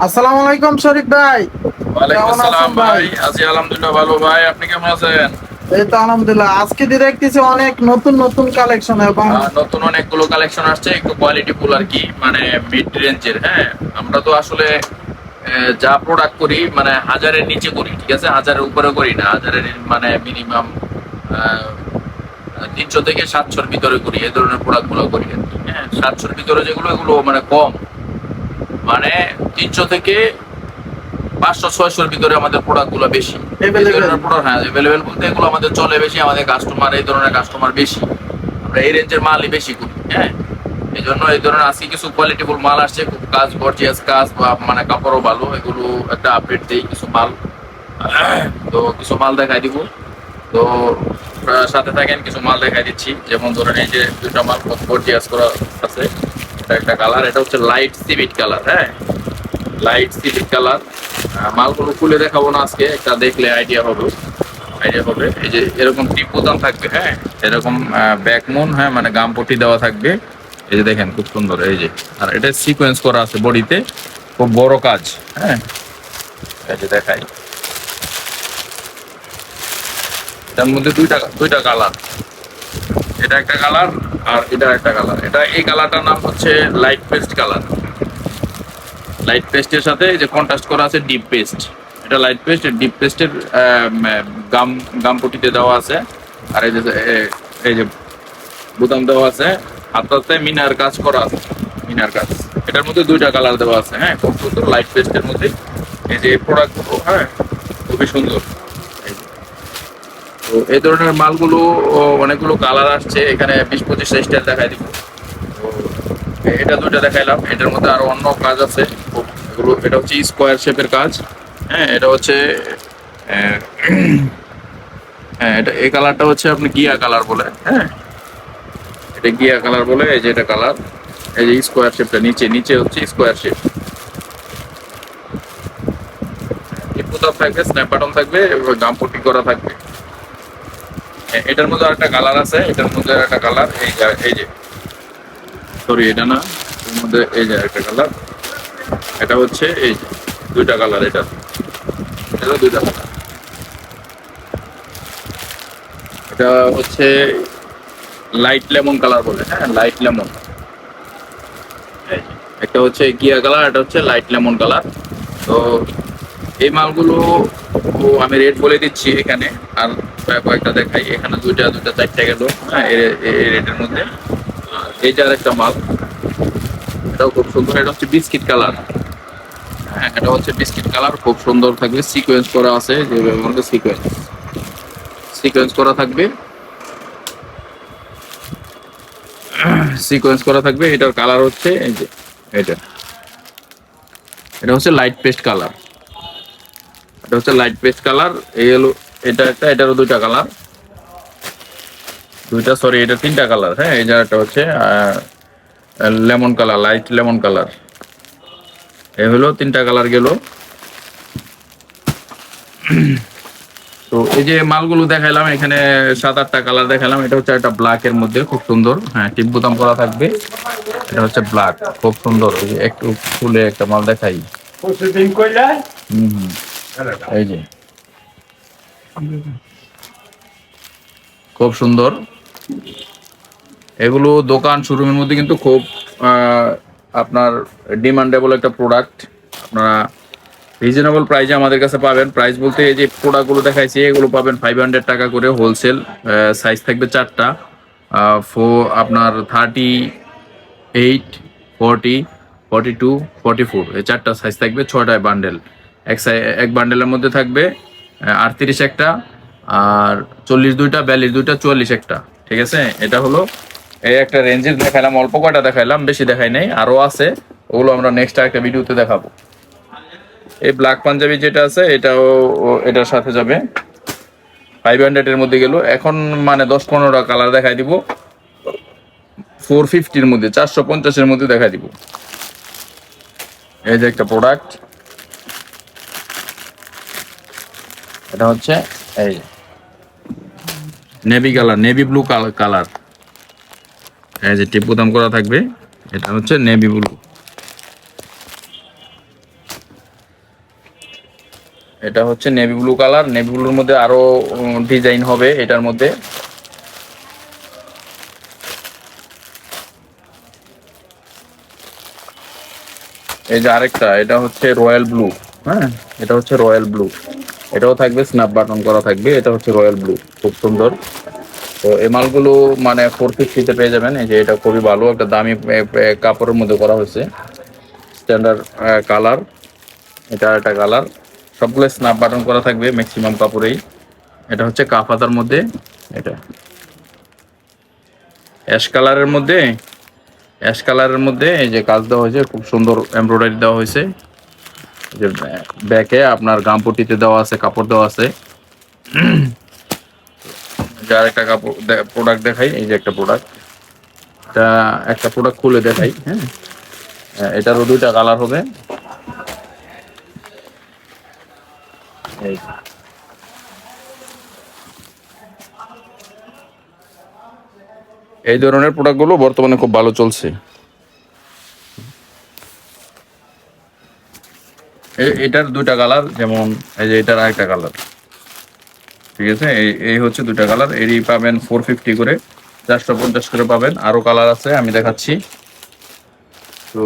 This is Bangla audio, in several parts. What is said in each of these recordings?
আসসালামু আলাইকুম শরীফ ভাই। ওয়ালাইকুম কেমন আছেন আসসালাম ভাই? ভাই, আছি আলহামদুলিল্লাহ ভালো। ভাই আপনি কেমন আছেন? এই তো আলহামদুলিল্লাহ, আজকে দিয়ে দেখতেছি অনেক নতুন নতুন কালেকশন এবং নতুন অনেকগুলো কালেকশন আসছে, একটু কোয়ালিটি ফুল আর কি, মানে মিড রেঞ্জের। হ্যাঁ, আমরা তো আসলে যা প্রোডাক্ট করি মানে হাজারের নিচে করি, ঠিক আছে, হাজারের উপরে করি না। হাজারের মানে মিনিমাম 300 থেকে 700-র ভিতরে করি, এই ধরনের প্রোডাক্ট গুলো করি আর কি। হ্যাঁ, 700-র ভিতরে যেগুলো, এগুলো মানে কম, মানে 300 থেকে 500-600-র ভিতরে আমাদের প্রোডাক্ট গুলো বেশি। এই এভেলেবেল। ধরনের প্রোডাক্ট, হ্যাঁ অ্যাভেলেবেল বলতে এগুলো আমাদের চলে বেশি, আমাদের কাস্টমার এই ধরনের কাস্টমার বেশি, আমরা এই রেঞ্জের মালই বেশি করি। হ্যাঁ, এই জন্য এই ধরনের আজকে কিছু কোয়ালিটিফুল মাল আসছে, খুব কাজ গর্জিয়াস কাজ, বা মানে কাপড়ও ভালো, এগুলো একটা আপডেট দেই কিছু মাল। তো কিছু মাল দেখাই দিব। তো সাথে থাকেন, কিছু মাল দেখাই দিচ্ছি। যেমন ধরেন এই যে দুটো মাল খুব গর্জিয়াস করা আছে। এটা একটা কালার, এটা হচ্ছে লাইট সিভিট কালার। হ্যাঁ, লাইট সিভিট কালার। মালগুলো খুলে দেখাবো না আজকে, একটা দেখলে আইডিয়া হবে। এই যে এরকম টিপ বোতাম থাকবে। হ্যাঁ, এরকম ব্যাকমুন, হ্যাঁ মানে গাম পট্টি দেওয়া থাকবে। এই যে দেখেন খুব সুন্দর, এই যে। আর এটা সিকোয়েন্স করা আছে বডিতে, খুব বড় কাজ। হ্যাঁ, এই যে দেখাই, এটার মধ্যে দুইটা দুইটা কালার। এটা একটা কালার, আর এটা একটা কালার। এটা এই কালারটার নাম হচ্ছে লাইট পেস্ট কালার। লাইট পেস্টের সাথে এই যে কন্ট্রাস্ট করা আছে ডিপ পেস্ট। এটা লাইট পেস্ট, ডিপ পেস্টের গাম গাম পট্টিতে দেওয়া আছে। আর এই যে বোতাম দেওয়া আছে, হাতটাতে মিনার কাজ করা আছে, মিনার কাজ। এটার মধ্যে দুইটা কালার দেওয়া আছে। হ্যাঁ, খুব সুন্দর লাইট পেস্টের মধ্যে। এই যে প্রোডাক্টগুলো, হ্যাঁ খুবই সুন্দর। এই যে। তো এই ধরনের মালগুলো অনেকগুলো কালার আসছে এখানে, 20-25টা স্টাইল দেখাই দিব। তো এটা দুইটা দেখাইলাম, এটার মধ্যে আরো অন্য কাজ আছে। এগুলো, এটা হচ্ছে স্কোয়ার শেপের কাজ। হ্যাঁ, এটা হচ্ছে আহ, হ্যাঁ, এটা এই কালারটা হচ্ছে আপনি গিয়া কালার বলে। হ্যাঁ, এটা গিয়া কালার বলে। এই যে এটা কালার, এই যে স্কোয়ার শেপটা, নিচে নিচে হচ্ছে স্কোয়ার শেপ। বোতাম থাকবে, স্ন্যাপ বাটন থাকবে, গাম পট্টি করা থাকবে। এটার মধ্যে আরেকটা কালার আছে, এটার মধ্যে একটা কালার, এই যে সরি এটা না, এর মধ্যে এই যে একটা কালার। এটা হচ্ছে এই যে দুইটা কালার, এটা দুইটা কালার। এটা হচ্ছে লাইট লেমন কালার বলে। হ্যাঁ, লাইট লেমন। একটা হচ্ছে গিয়া কালার, এটা হচ্ছে লাইট লেমন কালার। তো এই মালগুলো আমি রেট বলে দিচ্ছি এখানে। আর কয়েকটা দেখাই, এখানে দুইটা দুইটা চারটা গেল। হ্যাঁ, এই রেটের মধ্যে। আর এই যে আরেকটা মাল, এটাও খুব সুন্দর, এটা হচ্ছে বিস্কিট কালার। হ্যাঁ, এটা হচ্ছে বিস্কিট কালার, খুব সুন্দর থাকবে, সিকোয়েন্স করা আছে, যে সিকোয়েন্স সিকোয়েন্স করা থাকবে, সিকোয়েন্স করা থাকবে। এটার কালার হচ্ছে এই যে এটা, এটা হচ্ছে লাইট পেস্ট কালার। এটা হচ্ছে লাইট পেস্ট কালার। এই হলো এটা একটা, এটারও দুইটা কালার, দুইটা সরি এটা তিনটা কালার। হ্যাঁ, এই জায়গাটা হচ্ছে lemon colour, light lemon colour. এই হলো তিনটা কালার গেল। তো এই যে মালগুলো দেখাইলাম এখানে, 7-8টা কালার দেখাইলাম। এটা হচ্ছে একটা ব্ল্যাক এর মধ্যে, খুব সুন্দর। হ্যাঁ, টিপ বোতাম করা থাকবে। এটা হচ্ছে ব্ল্যাক, খুব সুন্দর। এই যে একটু খুলে একটা মাল দেখাই। হুম হুম, এই যে খুব সুন্দর। এগুলো দোকান শোরুমের মধ্যে কিন্তু খুব আপনার ডিমান্ডেবল একটা প্রোডাক্ট। আপনারা রিজনেবল প্রাইসে আমাদের কাছে পাবেন। প্রাইস বলতে এই যে প্রোডাক্টগুলো দেখাইছি, এগুলো পাবেন 500 টাকা করে হোলসেল। সাইজ থাকবে চারটা, আপনার 38, 40, 42, 44, এই চারটা সাইজ থাকবে, 6টায় বান্ডেল। এক বান্ডেলের মধ্যে থাকবে 38 একটা, আর 40 দুইটা, 42 দুইটা, 44 একটা। ঠিক আছে, এটা হলো এই একটা রেঞ্জের দেখাইলাম, অল্প কয়টা দেখাইলাম, বেশি দেখাই নাই, আরো আছে। ওগুলো আমরা নেক্সট একটা ভিডিওতে দেখাবো। এই ব্ল্যাক পাঞ্জাবি যেটা আছে, এটাও এটার সাথে যাবে। 500 এর মধ্যে গেল। এখন মানে 10-15টা কালার দেখাই দিব, 450-র মধ্যে, 450-এর মধ্যে দেখাই দিব। এই যে একটা প্রোডাক্ট, এটা হচ্ছে এই navy colour, navy blue colour. এই যে টিপ বোতাম করা থাকবে, এটা হচ্ছে নেভি ব্লু। এটা হচ্ছে নেভি ব্লু কালার, নেভি ব্লুর মধ্যে আরো ডিজাইন হবে এটার মধ্যে। এই যে আরেকটা, এটা হচ্ছে রয়্যাল ব্লু। হ্যাঁ, এটা হচ্ছে রয়্যাল ব্লু, এটাও থাকবে স্ন্যাপ বাটন করা থাকবে। এটা হচ্ছে রয়্যাল ব্লু, খুব সুন্দর। তো এই মালগুলো মানে 450-তে পেয়ে যাবেন। এই যে এটা খুবই ভালো একটা দামি কাপড়ের মধ্যে করা হয়েছে, স্ট্যান্ডার্ড কালার। এটা একটা কালার, সবগুলো স্ন্যাপ বাটন করা থাকবে ম্যাক্সিমাম কাপড়েই। এটা হচ্ছে কাফাতার মধ্যে, এটা অ্যাশ কালারের মধ্যে, অ্যাশ কালারের মধ্যে এই যে কাজ দেওয়া হয়েছে, খুব সুন্দর এমব্রয়ডারি দেওয়া হয়েছে। যে ব্যাকে আপনার গামপট্টিতে দেওয়া আছে, কাপড় দেওয়া আছে। যার একটা কাপড় প্রোডাক্ট দেখাই, এই যে একটা প্রোডাক্ট, এটা একটা প্রোডাক্ট খুলে দেখাই। হ্যাঁ, এটারও দুইটা কালার হবে। এই এই ধরনের প্রোডাক্টগুলো বর্তমানে খুব ভালো চলছে। এটার দুইটা কালার, যেমন এই যে এটার আরেকটা কালার, ঠিক আছে। এই হচ্ছে দুইটা কালার, এরই পাবেন 450 করে, 450 করে পাবেন। আরো কালার আছে, আমি দেখাচ্ছি। তো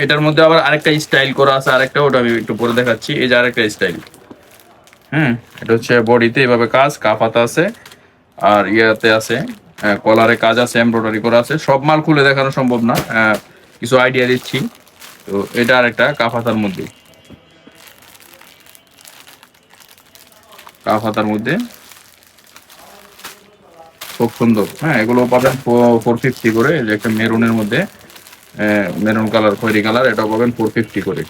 এটার মধ্যে আবার আরেকটা স্টাইল করা আছে, আরেকটা, ওটা আমি একটু পরে দেখাচ্ছি। এই যে আরেকটা স্টাইল। হুম, এটা হচ্ছে বডিতে এভাবে কাজ, কাফাতা আছে, আর ইয়াতে আছে কলারে কাজ আছে, এমব্রয়ডারি করা আছে। সব মাল খুলে দেখানো সম্ভব না, কিছু আইডিয়া দিচ্ছি। তো এটা আরেকটা কাফাতার মধ্যে, কাফাতার মধ্যে খুব সুন্দর। হ্যাঁ, এগুলো পাবেন 450 করে। এই যে একটা মেরুনের মধ্যে, মেরুন কালার, খয়েরি কালার, এটাও পাবেন 450 করে।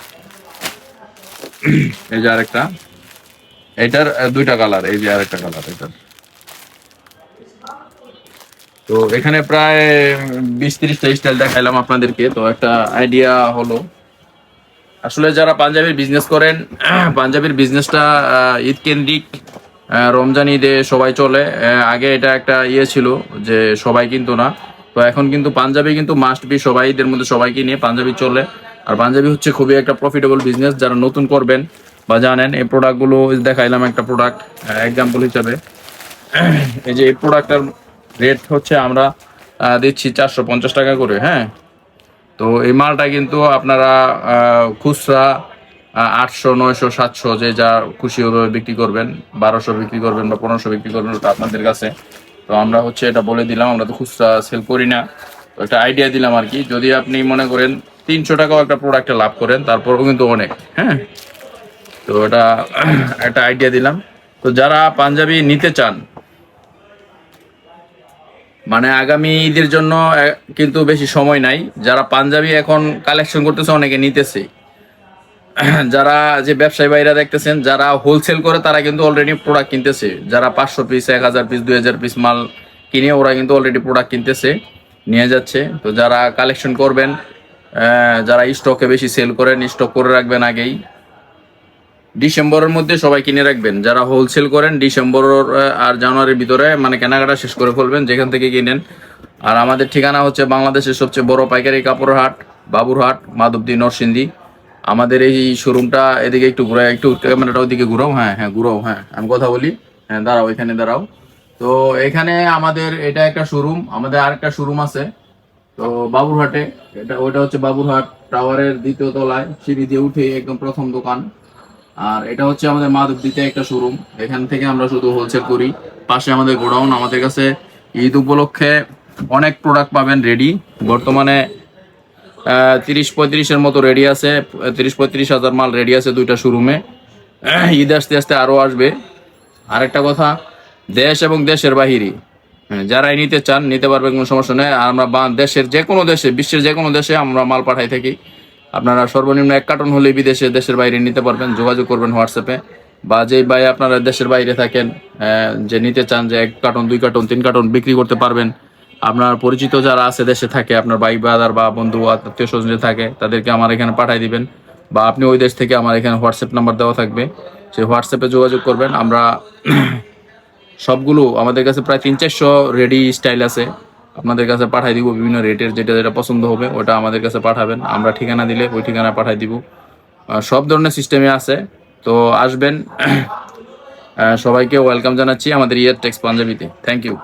এই যে আরেকটা, এটার দুইটা কালার, এই যে আরেকটা কালার এটার। তো এখানে প্রায় 20-30টা স্টাইল দেখাইলাম আপনাদেরকে। তো একটা আইডিয়া হলো, আসলে যারা পাঞ্জাবির বিজনেস করেন, পাঞ্জাবির বিজনেসটা ঈদ কেন্দ্রিক, রমজান ঈদে সবাই চলে। আগে এটা একটা ইয়ে ছিল যে সবাই কিন্তু না, তো এখন কিন্তু পাঞ্জাবি কিন্তু মাস্ট বি, সবাই ঈদের মধ্যে সবাইকে নিয়ে পাঞ্জাবি চলে। আর পাঞ্জাবি হচ্ছে খুবই একটা প্রফিটেবল বিজনেস। যারা নতুন করবেন বা জানেন, এই প্রোডাক্টগুলো দেখাইলাম একটা প্রোডাক্ট এক্সাম্পল হিসাবে। এই যে এই প্রোডাক্টটার রেট হচ্ছে আমরা দিচ্ছি 450 টাকা করে। হ্যাঁ, তো এই মালটা কিন্তু আপনারা খুচরা 800, 900, 700, যে যা খুশি হবে বিক্রি করবেন। 1200 বিক্রি করবেন বা 1500 বিক্রি করবেন, ওটা আপনাদের কাছে। তো আমরা হচ্ছে এটা বলে দিলাম, আমরা তো খুচরা সেল করি না। তো একটা আইডিয়া দিলাম আর কি। যদি আপনি মনে করেন 300 টাকাও একটা প্রোডাক্টে লাভ করেন, তারপরেও কিন্তু অনেক। হ্যাঁ, তো এটা একটা আইডিয়া দিলাম। তো যারা পাঞ্জাবি নিতে চান, মানে আগামী ঈদের জন্য কিন্তু বেশি সময় নাই। যারা পাঞ্জাবি এখন কালেকশন করতেছে, অনেকে নিতেছে। যারা যে ব্যবসায়ী ভাইরা দেখতেছেন, যারা হোলসেল করে, তারা কিন্তু অলরেডি প্রোডাক্ট কিনতেছে। যারা 500 পিস, 1000 পিস, 2000 পিস মাল কিনে, ওরা কিন্তু অলরেডি প্রোডাক্ট কিনতেছে, নিয়ে যাচ্ছে। তো যারা কালেকশন করবেন, যারা স্টকে বেশি সেল করেন, স্টক করে রাখবেন আগেই। ডিসেম্বরের মধ্যে সবাই কিনে রাখবেন। যারা হোলসেল করেন, ডিসেম্বর আর জানুয়ারির ভিতরে মানে কেনাকাটা শেষ করে ফেলবেন, যেখান থেকে কিনেন। আর আমাদের ঠিকানা হচ্ছে বাংলাদেশের সবচেয়ে বড় পাইকারি কাপড়ের হাট, বাবুরহাট, মাধবদী, নরসিংদী। আমাদের এই শোরুমটা এদিকে একটু ঘুরাই, একটু ক্যামেরাটা ওইদিকে ঘুরাও। হ্যাঁ হ্যাঁ, ঘুরাও। হ্যাঁ, আমি কথা বলি। হ্যাঁ, দাঁড়াও, এখানে দাঁড়াও। তো এখানে আমাদের এটা একটা শোরুম, আমাদের আরেকটা শোরুম আছে তো বাবুরহাটে। ওইটা হচ্ছে বাবুরহাট টাওয়ারের 2য় তলায়, সিঁড়ি দিয়ে উঠে একদম প্রথম দোকান। আর এটা হচ্ছে আমাদের মাধবদীতে একটা শোরুম, এখান থেকে আমরা শুধু হোলসেল করি। পাশে আমাদের গোডাউন। আমাদের কাছে ঈদ উপলক্ষে অনেক প্রোডাক্ট পাবেন রেডি। বর্তমানে 30-35-এর মতো রেডি আছে, 30-35 হাজার মাল রেডি আছে দুইটা শোরুমে। ঈদ আসতে আসতে আরও আসবে। আরেকটা কথা, দেশ এবং দেশের বাহিরে যারাই নিতে চান নিতে পারবেন, কোনো সমস্যা নেই। আর আমরা দেশের যে কোনো দেশে, বিশ্বের যে কোনো দেশে আমরা মাল পাঠাই থাকি। আপনারা সর্বনিম্ন 1 কার্টন হলে বিদেশে, দেশের বাইরে নিতে পারবেন। যোগাযোগ করবেন হোয়াটসঅ্যাপে, বা যেই ভাই আপনারা দেশের বাইরে থাকেন, যে নিতে চান যে 1 কার্টন, 2 কার্টন, 3 কার্টন বিক্রি করতে পারবেন, আপনার পরিচিত যারা আছে দেশে থাকে, আপনার ভাই বাদার বা বন্ধু আত্মীয় স্বজন থাকে, তাদেরকে আমার এখানে পাঠাই দিবেন। বা আপনি ওই দেশ থেকে, আমার এখানে হোয়াটসঅ্যাপ নাম্বার দেওয়া থাকবে, সেই হোয়াটসঅ্যাপে যোগাযোগ করবেন। আমরা সবগুলো, আমাদের কাছে প্রায় 300-400 রেডি স্টাইল আছে, আপনাদের কাছে পাঠাই দিব। বিভিন্ন রেটের, যেটা যেটা পছন্দ হবে ওটা আমাদের কাছে পাঠাবেন। আমরা ঠিকানা দিলে ওই ঠিকানা পাঠাই দিব। সব ধরনের সিস্টেমে আছে। তো আসবেন। সবাইকে ওয়েলকাম জানাচ্ছি আমাদের ইয়ার টেক্স পাঞ্জাবিতে। Thank you.